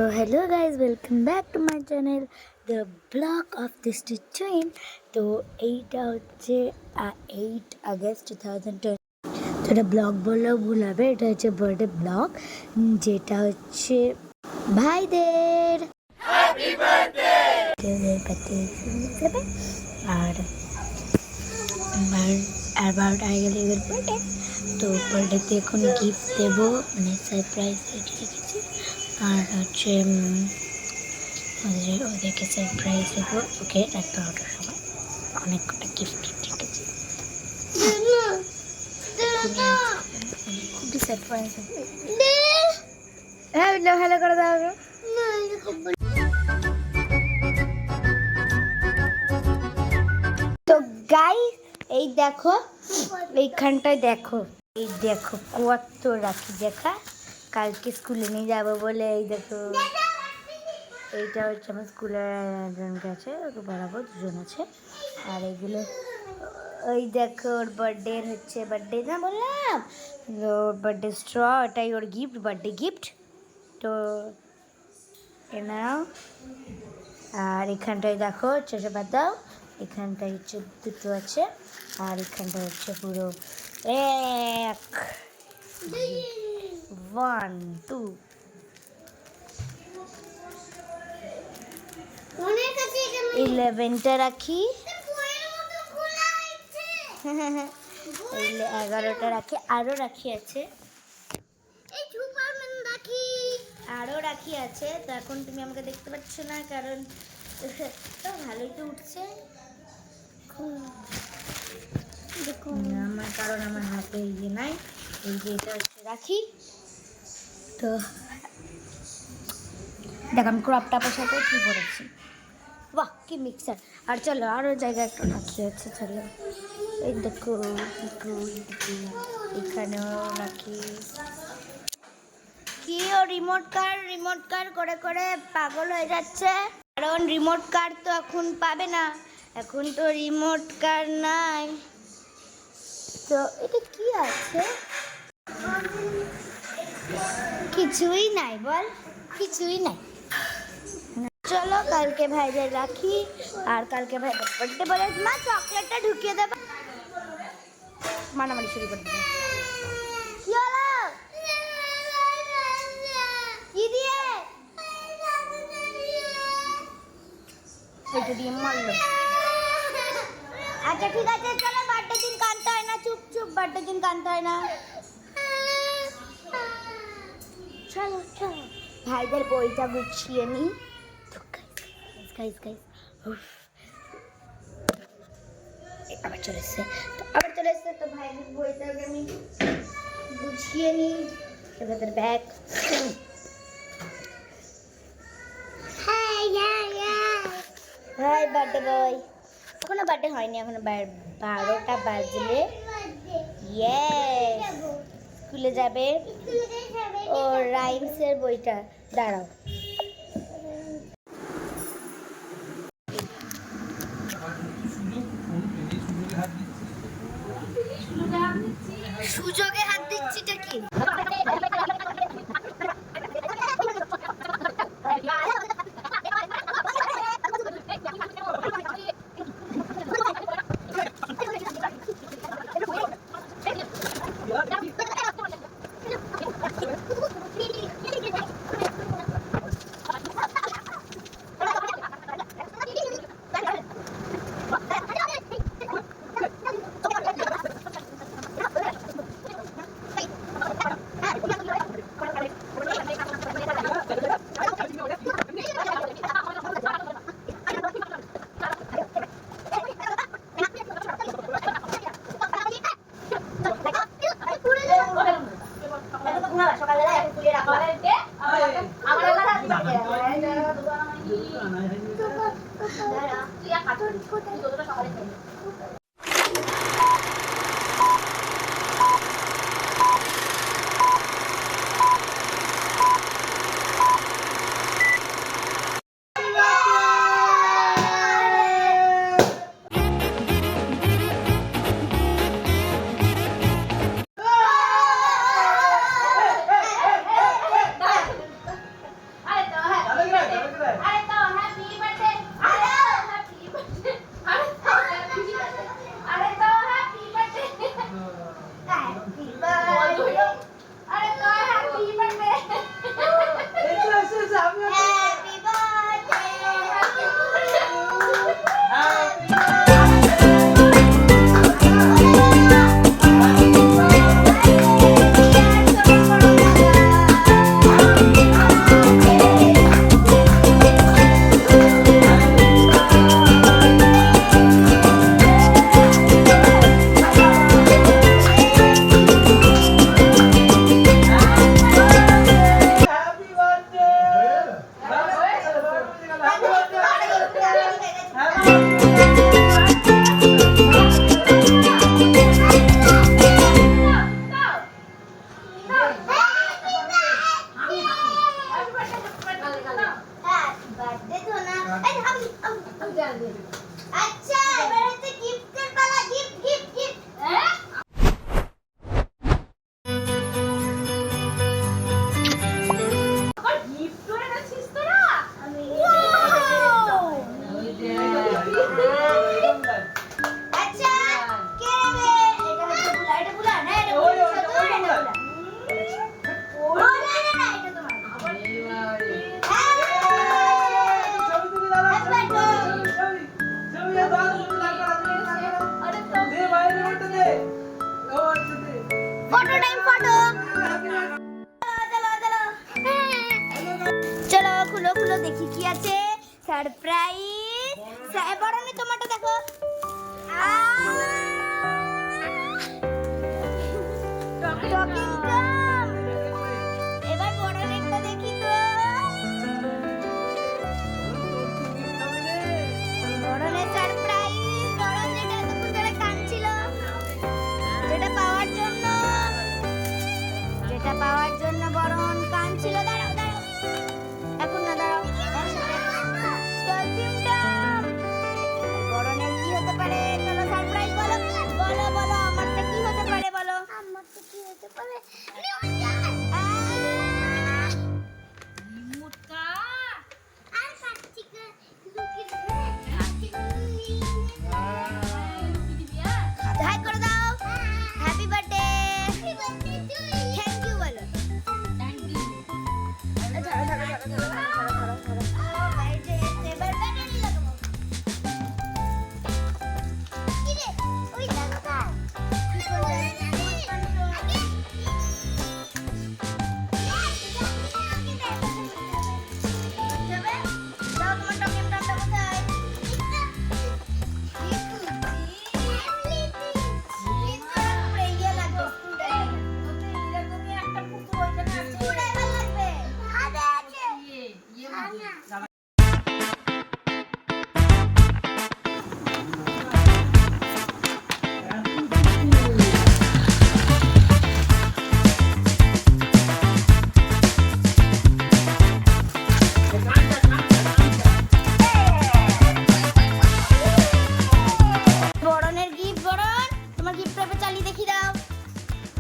So hello guys, welcome back to my channel, the blog of Dusty Twin. তো এইটা হচ্ছে 8 August 2020। তো এটা ব্লগ বললেও ভুল হবে, এটা হচ্ছে বার্থডে ব্লগ, যেটা হচ্ছে ভাইদের হ্যাপি বার্থডে। আর আর 12টা হয়ে গেলে এদের বার্থডে। তো বার্থডেতে এখন গিফট দেবো, মানে সারপ্রাইজ রেখেছি। আর হচ্ছে ওদেরকে সারপ্রাইজ দেবো। ওকে রাখতে ওঠার সময় অনেক কটা গিফট রেখেছি, খুবই সারপ্রাইজ হবে। হ্যাঁ হ্যালো করে দাও। তো গাইস এই দেখো, এইখানটায় দেখো, এই দেখো কত রাখি দেখা, কালকে স্কুলে নিয়ে যাবো বলে। এই দেখো, এইটা হচ্ছে আমার স্কুলের একজনকে আছে, ওকে পড়াবো, দুজন আছে। আর এগুলো ওই দেখো ওর বার্থডে হচ্ছে, বার্থডে না বললাম, ওর বার্থডে স্ট্র, এটাই ওর গিফট, বার্থডে গিফট। তো এ নাও। আর এখানটায় দেখো চোষে বাদ দাও, এখানটায় হচ্ছে দুটো আছে, আর এখানটায় হচ্ছে পুরো 1 2 11টা রাখি, 11টা রাখি, আরও রাখি আছে, আরও রাখি আছে। তো এখন তুমি আমাকে দেখতে পাচ্ছ না, কারণ তো ভালোই তো উঠছে আমার, কারণ আমার হাতে ইয়ে নাই। এই যে এটা হচ্ছে রাখি। তো দেখ আমি ক্রপ টপের সাথে কী করেছি, বাহ কি মিক্সার। আর চলো আরও জায়গায় একটা রাখি আছে, চলো এই দেখো এখানেও রাখি। কি ও রিমোট কার করে করে পাগল হয়ে যাচ্ছে, কারণ রিমোট কার তো এখন পাবে না, এখন তো রিমোট কার নাই। তো এটা কি আছে, কিছুই নাই, বল কিছুই নাই। চলো কালকে ভাইদের রাখি, আর কালকে ভাইদের বার্থডে বলে মা চকলেটটা ঢুকিয়ে দেবে, মানামানি শুরু করে দেবে। কি হলো, কি দিয়ে এটা দিয়ে মারলো। আচ্ছা ঠিক আছে, চলো বার্থডে দিন কাঁদতে হয় না, চুপ চুপ, বার্থডে দিন কাঁদতে হয় না। চলো চলো ভাইদের বইটা গুছিয়ে নিই। আবার চলে এসছে, তো ভাইদের বইটাকে আমি গুছিয়ে নিই। এবার ব্যাগ, হাই বার্থডে বয়, এখনো বার্থডে হয়নি, এখনো 12টা বাজলে স্কুলে যাবে। ও রাইমসের বইটা, দাঁড়াও সুযোগে হাত দিচ্ছিটা কি, আচ্ছা এবার হচ্ছে গিফটের পালা। Gift gift gift. Photo time photo. चलो खुलो खुलो देखी কি আছে সারপ্রাইজ। বড়নি তোমারটা দেখো। Talking Tom. এবার বড়নেরটা দেখি তো। বড়নের সারপ্রাইজ। বড়ন যেটা এতক্ষণ ধরে কাঁদছিল, যেটা পাওয়ার জন্য বরণ কাঁদছিল। দাঁড়াও দাঁড়াও, এখন না, দাঁড়াও। বরণের কি হতে পারে? চলো সারপ্রাইজ বলো বলো বলো। আমারটা কি হতে পারে বলো? আমারটা কি হতে পারে? হাই করে দাও। Happy birthday. থ্যাংক ইউ বলো। এবার ব্যাটারি লাগাবো। কি রে ওই লাগাবা।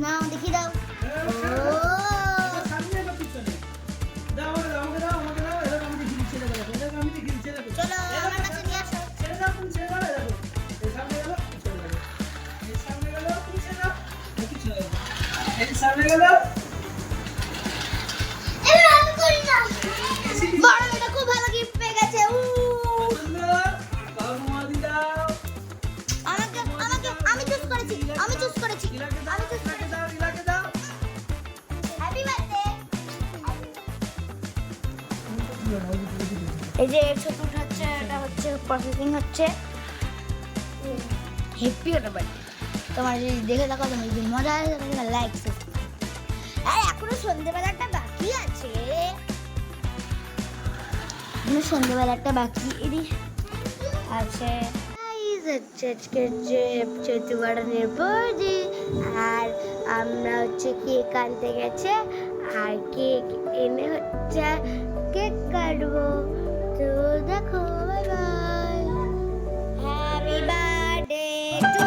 নাও দেখি দাও। চলো আমার কাছে নিয়ে আসো। বড়টা খুব ভালো গিফট পেয়ে গেছে। আমি চুজ করেছি। এই যে ছোট হচ্ছে, এটা হচ্ছে প্রসেসিং হচ্ছে। হ্যাপি হতে পারে তোমার যদি দেখে থাকো, তুমি যদি মজা হয় লাইক। আর এখনো সন্ধ্যেবেলাটা বাকি আছে। সন্ধ্যেবেলাটা বাকি আছে। আজকের যে চতুর্থবারের বার্থডে, আর আমরা হচ্ছে কেক আনতে গেছে, আর কেক এনে হচ্ছে কেক কাটবো। তো দেখো, bye bye. Happy birthday to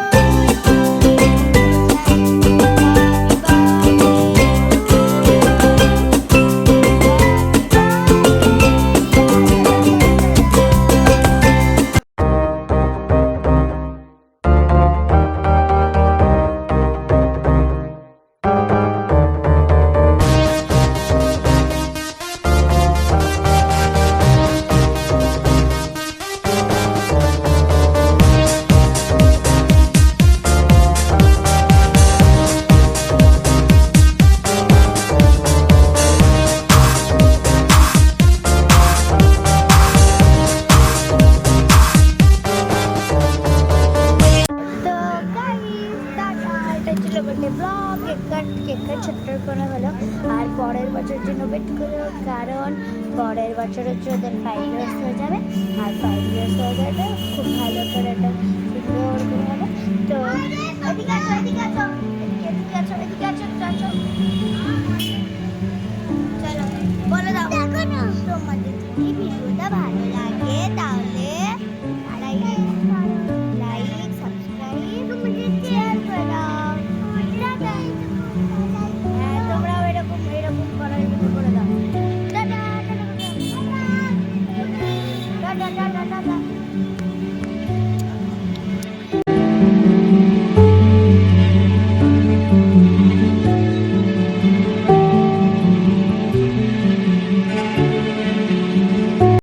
ছোট্ট করে হলো। আর পরের বছর জন্য ওয়েট করো, কারণ পরের বছর হচ্ছে ওদের 5 ইয়ার্স হয়ে যাবে। আর 5 ইয়ার্স হয়ে যাবে খুব ভালো করে একটা সুন্দর করে হবে। তো এদিকে আসো, এদিকে আসো, এদিকে আসো, এদিকে আসো, আসো। চলো বলে দাও। তোমাদের যদি ভিডিওটা ভালো লাগে দিচ্ছে